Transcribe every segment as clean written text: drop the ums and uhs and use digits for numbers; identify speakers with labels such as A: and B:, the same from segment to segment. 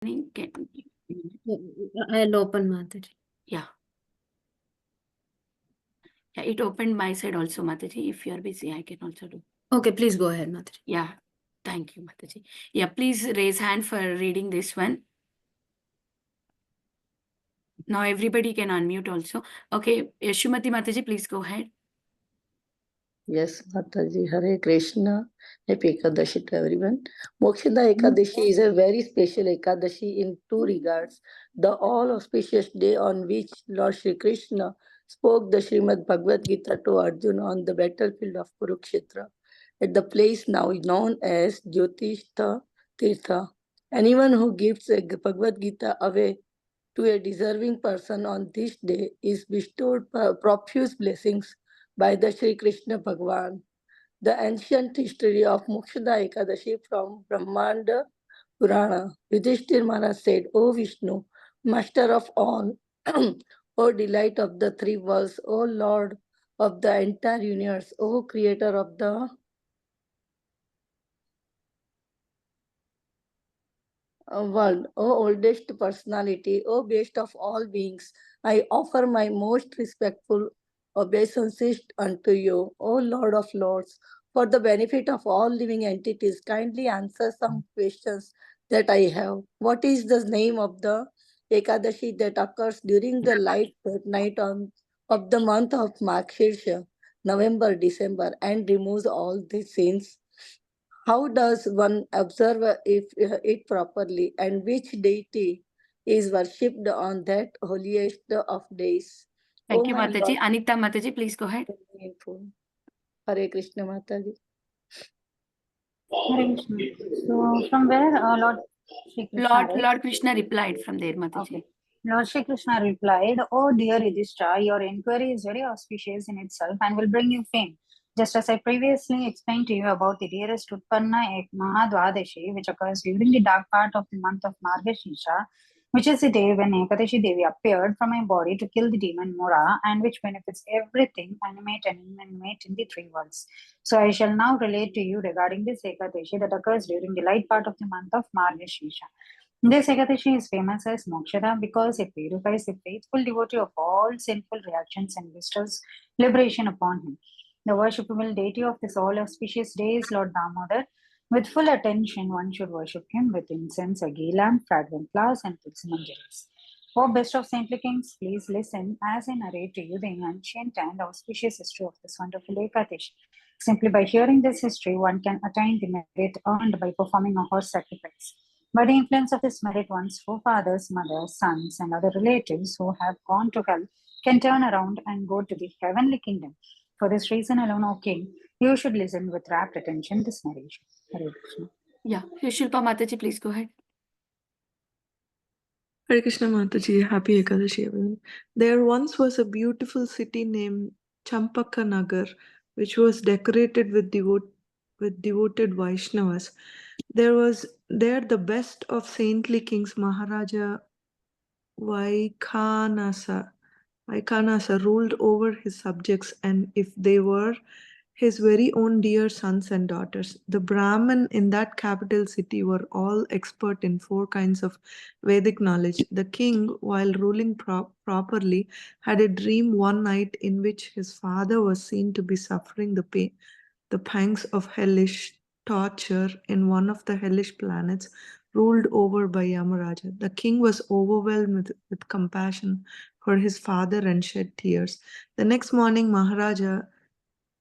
A: I'll open Mataji.
B: Yeah. Yeah, it opened my side also, Mataji. If you are busy, I can also do.
A: Okay, please go ahead, Mataji.
B: Yeah. Thank you, Mataji. Yeah, please raise hand for reading this one. Now everybody can unmute also. Okay, Yashumati Mataji, please go ahead.
C: Yes, Mataji, Hare Krishna. Happy Ekadashi to everyone. Mokshada Ekadashi is a very special Ekadashi in two regards. The all auspicious day on which Lord Shri Krishna spoke the Srimad Bhagavad Gita to Arjuna on the battlefield of Kurukshetra at the place now known as Jyotishta Tirtha. Anyone who gives a Bhagavad Gita away to a deserving person on this day is bestowed profuse blessings by the Sri Krishna Bhagwan. The ancient history of Mokshada Ekadashi from Brahmanda Purana. Yudhishthir Maharaj said, O Vishnu, master of all, O delight of the three worlds, O Lord of the entire universe, O creator of the world, O oldest personality, O best of all beings, I offer my most respectful obeisances unto you, O Lord of Lords. For the benefit of all living entities, kindly answer some questions that I have. What is the name of the Ekadashi that occurs during the light night of the month of Makshirsha, November, December, and removes all the sins? How does one observe it properly, and which deity is worshipped on that holiest of days?
B: Thank you, Mataji. Lord. Anita Mataji, please go ahead.
C: Hare Krishna Mataji.
D: Hare Krishna. So from where Lord Shri Krishna,
B: Lord Krishna replied from there, Mataji.
D: Okay. Lord Shri Krishna replied, "Oh dear Yudhishthira, your inquiry is very auspicious in itself and will bring you fame. Just as I previously explained to you about the dearest Utpanna Mahadvadashi, which occurs during the dark part of the month of Margashisha, which is the day when Ekadashi Devi appeared from my body to kill the demon Mura, and which benefits everything, animate and inanimate, in the three worlds. So I shall now relate to you regarding this Ekadashi that occurs during the light part of the month of Margashisha. This Ekadashi is famous as Mokshada because it purifies the faithful devotee of all sinful reactions and bestows liberation upon him. The worshipable deity of this all auspicious day is Lord Damodar. With full attention, one should worship him with incense, a ghee lamp, fragrant flowers, and tulsi manjaris. O best of saintly kings, please listen as I narrate to you the ancient and auspicious history of this wonderful Ekadashi. Simply by hearing this history, one can attain the merit earned by performing a horse sacrifice. By the influence of this merit, one's forefathers, mothers, sons, and other relatives who have gone to hell can turn around and go to the heavenly kingdom. For this reason alone, O king, you should listen with rapt attention this narration. Hare Krishna.
B: Yeah, Shilpa Mataji, please go ahead.
E: Hare Krishna Mataji, happy Ekadashi everyone. There once was a beautiful city named Champakanagar, which was decorated with devoted Vaishnavas. There the best of saintly kings, Maharaja Vaikhanasa ruled over his subjects, and if they were his very own dear sons and daughters. The Brahmin in that capital city were all expert in 4 kinds of Vedic knowledge. The king, while ruling properly, had a dream one night in which his father was seen to be suffering the pangs of hellish torture in one of the hellish planets ruled over by Yamaraja. The king was overwhelmed with compassion for his father and shed tears. The next morning, Maharaja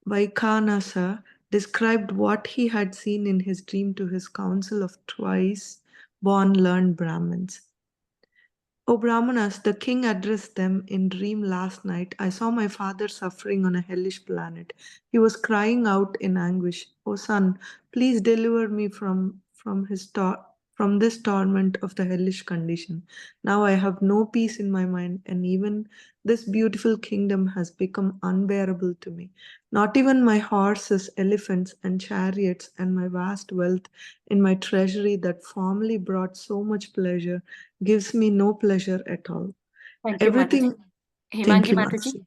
E: Vaikhanasa described what he had seen in his dream to his council of twice born learned Brahmins. O Brahmanas, the king addressed them in dream last night. I saw my father suffering on a hellish planet. He was crying out in anguish, O son, please deliver me from this torment of the hellish condition. Now I have no peace in my mind, and even this beautiful kingdom has become unbearable to me. Not even my horses, elephants, and chariots, and my vast wealth in my treasury that formerly brought so much pleasure gives me no pleasure at all.
B: Thank you,
E: Everything.
B: Mataji.
E: Thank you,
B: Mataji.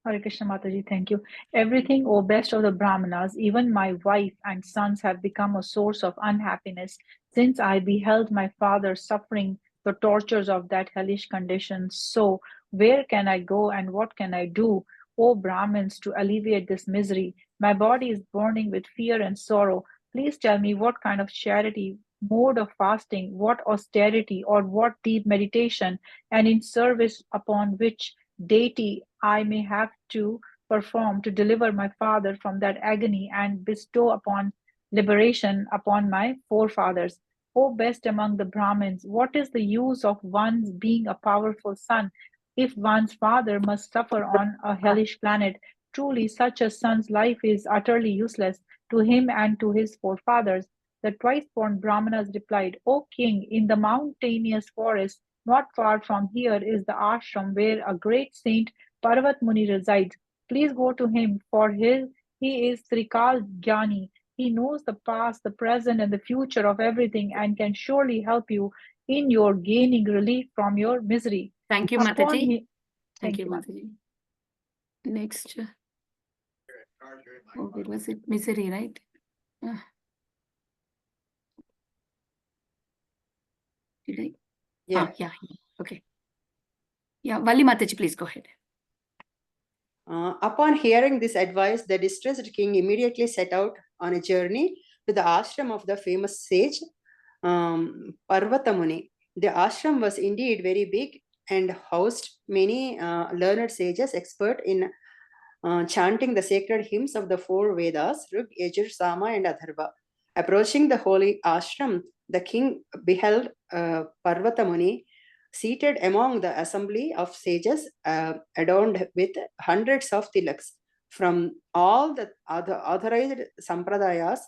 F: Hare Krishna Mataji, thank you. Everything, O best of the Brahmanas, even my wife and sons have become a source of unhappiness since I beheld my father suffering the tortures of that hellish condition. So, where can I go and what can I do, O Brahmins, to alleviate this misery? My body is burning with fear and sorrow. Please tell me what kind of charity, mode of fasting, what austerity, or what deep meditation, and in service upon which deity I may have to perform to deliver my father from that agony and bestow upon liberation upon my forefathers. O best among the Brahmins, what is the use of one's being a powerful son if one's father must suffer on a hellish planet? Truly, such a son's life is utterly useless to him and to his forefathers. The twice born Brahmanas replied, O king, in the mountainous forest not far from here is the ashram where a great saint Parvat Muni resides. Please go to him, for he is Trikal Jnani. He knows the past, the present, and the future of everything and can surely help you in your gaining relief from your misery.
B: Thank you,
F: Upon
B: Mataji.
F: he-
B: Thank you,
F: Mataji.
B: Mataji. Next. Oh, it was it misery, right? Did I?
G: Yeah.
B: Yeah. Okay. Yeah, Valli Mataji, please go ahead.
G: Upon hearing this advice, the distressed king immediately set out on a journey to the ashram of the famous sage Parvata Muni. The ashram was indeed very big and housed many learned sages expert in chanting the sacred hymns of the four Vedas, Rig, Yajur, Sama, and Atharva. Approaching the holy ashram, the king beheld Parvata Muni seated among the assembly of sages adorned with hundreds of tilaks from all the other authorized sampradayas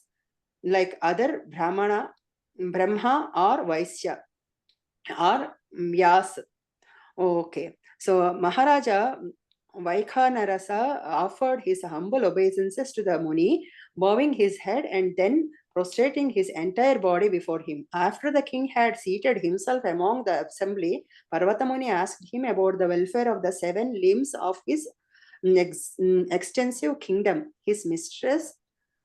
G: like other Brahma or Vaisya or Vyas. Okay, so Maharaja Vaikhanarasa offered his humble obeisances to the Muni, bowing his head and then prostrating his entire body before him. After the king had seated himself among the assembly, Parvata Muni asked him about the welfare of the 7 limbs of his extensive kingdom, his mistress,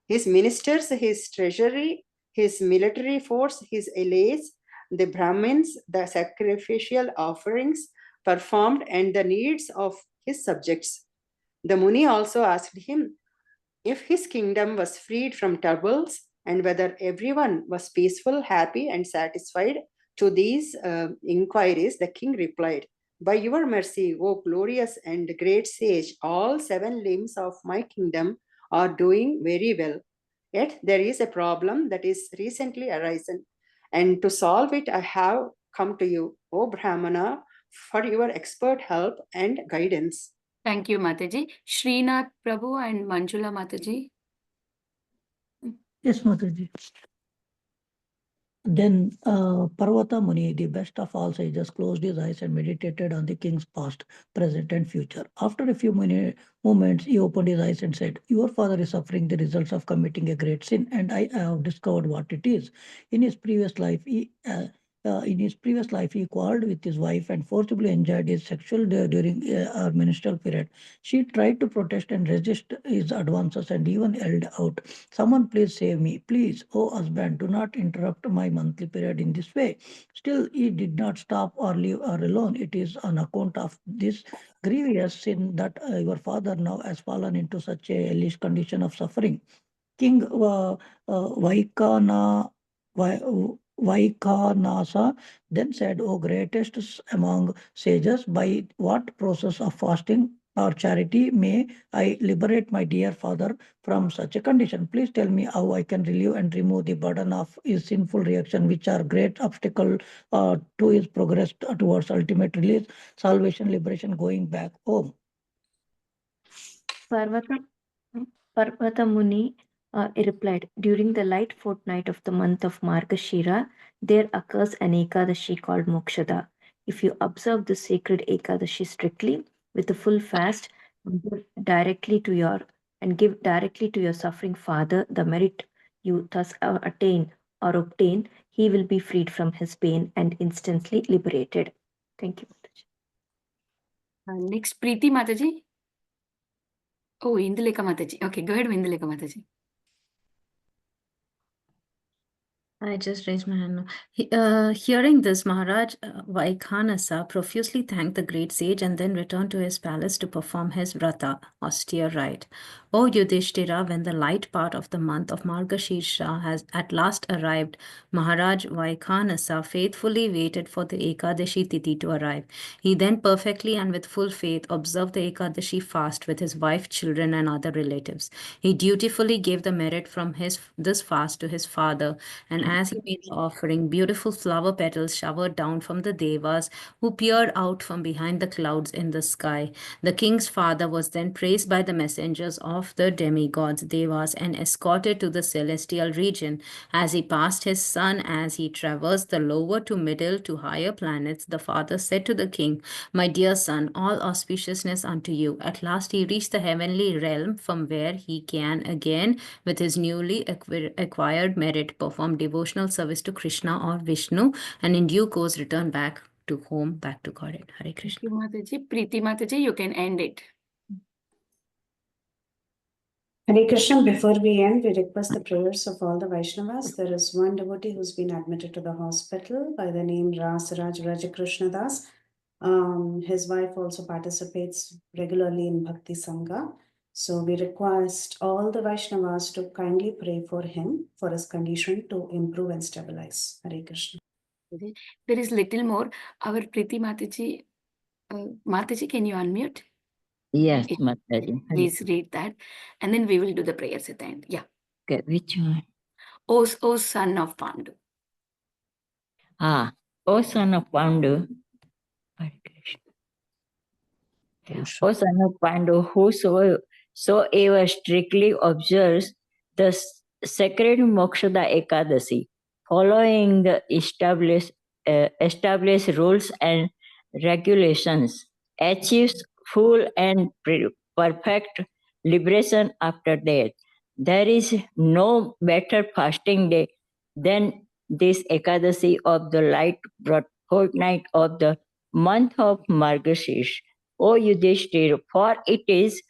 G: his ministers, his treasury, his military force, his allies, the Brahmins, the sacrificial offerings performed, and the needs of his subjects. The Muni also asked him if his kingdom was freed from troubles and whether everyone was peaceful, happy, and satisfied. To these inquiries, the king replied, By your mercy, O glorious and great sage, all 7 limbs of my kingdom are doing very well. Yet there is a problem that is recently arisen, and to solve it, I have come to you, O Brahmana, for your expert help and guidance.
B: Thank you, Mataji. Srinath Prabhu and Manjula Mataji.
H: Yes, Mataji. Then Parvata Muni, the best of all sages, closed his eyes and meditated on the king's past, present, and future. After a few moments, he opened his eyes and said, Your father is suffering the results of committing a great sin, and I have discovered what it is. In his previous life, he quarreled with his wife and forcibly enjoyed his sexual during her menstrual period. She tried to protest and resist his advances and even yelled out, Someone please save me. Please, oh husband, do not interrupt my monthly period in this way. Still, he did not stop or leave her alone. It is on account of this grievous sin that your father now has fallen into such a hellish condition of suffering. King Vaikhanasa then said, O greatest among sages, by what process of fasting or charity may I liberate my dear father from such a condition? Please tell me how I can relieve and remove the burden of his sinful reaction, which are great obstacle to his progress towards ultimate release, salvation, liberation, going back home.
I: Parvata Muni replied, During the light fortnight of the month of Margashira, there occurs an Ekadasi called Mokshada. If you observe the sacred Ekadashi strictly, with a full fast, and give directly to your suffering father the merit you thus attain or obtain, he will be freed from his pain and instantly liberated. Thank you, Mataji.
B: Next, Preeti Mataji. Oh, Induleka Mataji. Okay, go ahead, Induleka Mataji.
A: I just raised my hand now. Hearing this, Maharaj Vaikhanasa profusely thanked the great sage and then returned to his palace to perform his vrata, austere rite. O Yudhishthira, when the light part of the month of Margashirsha has at last arrived, Maharaj Vaikhanasa faithfully waited for the Ekadashi Tithi to arrive. He then perfectly and with full faith observed the Ekadashi fast with his wife, children, and other relatives. He dutifully gave the merit from this fast to his father, and as he made the offering, beautiful flower petals showered down from the devas who peered out from behind the clouds in the sky. The king's father was then praised by the messengers of the demigods, devas, and escorted to the celestial region. As he passed his son, as he traversed the lower to middle to higher planets, the father said to the king, "My dear son, all auspiciousness unto you." At last he reached the heavenly realm, from where he can again, with his newly acquired merit, perform devotional service to Krishna or Vishnu, and in due course return back to home, back to Godhead. Hare
B: Thank
A: Krishna.
B: you, Mataji. Preeti Mataji, you can end it.
J: Hare Krishna, before we end, we request the prayers of all the Vaishnavas. There is one devotee who's been admitted to the hospital by the name Rasaraj Rajakrishna Das. His wife also participates regularly in Bhakti Sangha. So we request all the Vaishnavas to kindly pray for him, for his condition to improve and stabilize. Hare Krishna.
B: There is little more. Our Preeti Mataji, Mataji, can you unmute?
K: Yes,
B: If-
K: Mataji.
B: Please read that, and then we will do the prayers at the end. Yeah.
K: Okay, which one?
B: O son of Pandu.
K: O son of Pandu. Hare Krishna. O son of Pandu, whosoever strictly observes the sacred Mokshada Ekadasi, following the established rules and regulations, achieves full and perfect liberation after death. There is no better fasting day than this Ekadasi of the light fortnight of the month of Margashish. O Yudhishthir, for it is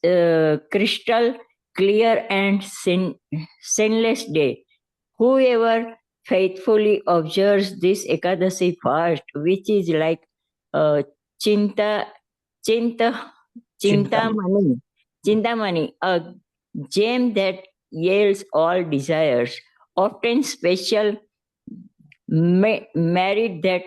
K: a crystal clear and sinless day. Whoever faithfully observes this Ekadasi fast, which is like Chintamani, a gem that yields all desires, often special merit that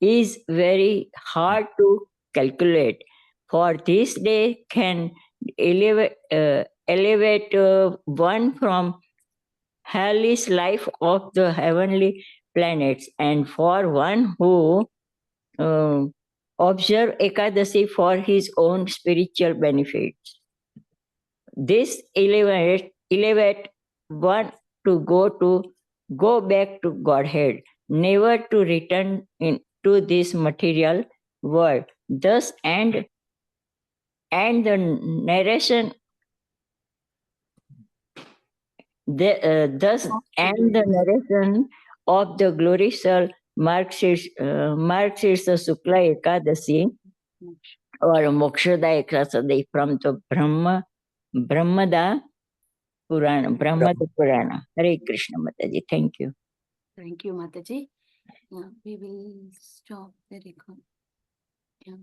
K: is very hard to calculate. For this day can elevate one from hellish life of the heavenly planets, and for one who observe Ekadasi for his own spiritual benefits. This elevate one to go back to Godhead, never to return into this material world. Thus and the narration of the glorious Marksirsa Sukla Ekadasi or Mokshada Ekadasi from the Brahmada Purana. Hare Krishna Mataji. Thank you.
B: Thank you, Mataji. Yeah, we will stop the record. Yeah.